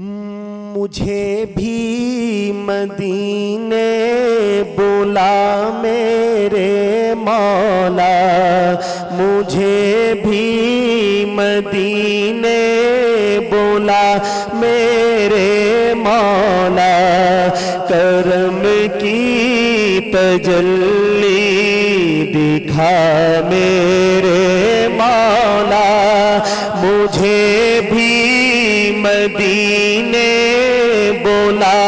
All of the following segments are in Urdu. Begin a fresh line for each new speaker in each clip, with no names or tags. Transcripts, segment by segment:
مجھے بھی مدینے بلا میرے مولا، مجھے بھی مدینے بلا میرے مولا، کرم کی تجلی دکھا میرے مولا، مجھے بھی مدینے بلا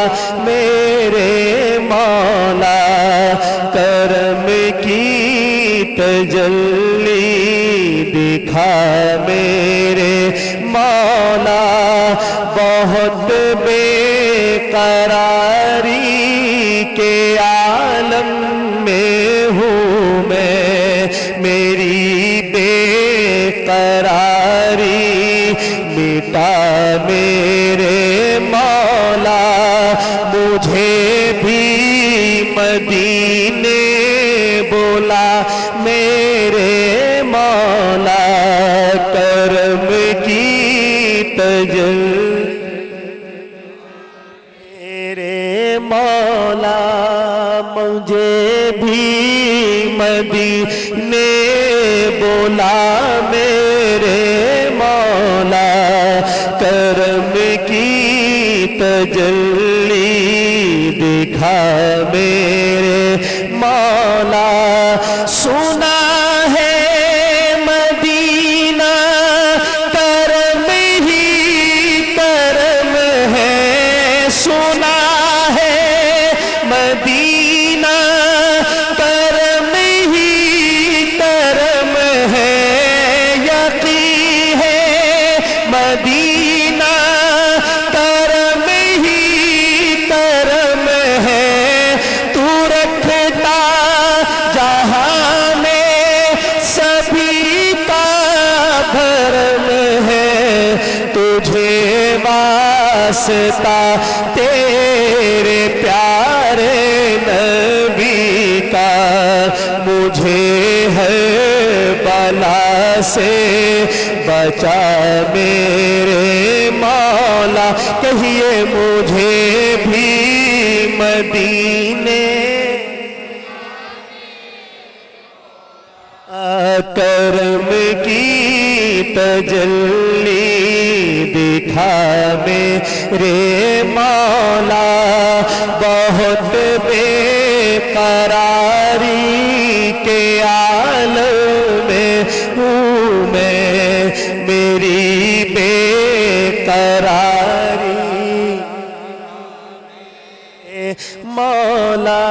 میرے مولا، کرم کی تجلی دکھا میرے مولا، بہت بے قراری کے عالم میں ہوں میں، میری بے قراری مٹا میرے مولا، مجھے بھی مدینے بلا میرے مولا، کرم کی تجلی میرے مولا، مجھے بھی مدینے بلا میرے مولا، کرم کی تجلی دکھا میرے مولا، سنا ہے مدینہ کرم ہی کرم ہے، سنا ہے مدینہ کرم ہی کرم ہے، یقین ہے مدینہ کرم ہی کرم ہے، تو رکھتا جہاں میں سبھی کا بھرم ہے، تجھے واسطہ تیرے پیارے نبی کا، مجھے ہر بلا سے بچا میرے مولا، کہیے مجھے بھی مدینے کرم کی تجلی دکھا میرے مولا، بہت بے قراری کے عالم میں ہوں میں، میری بے قراری مولا،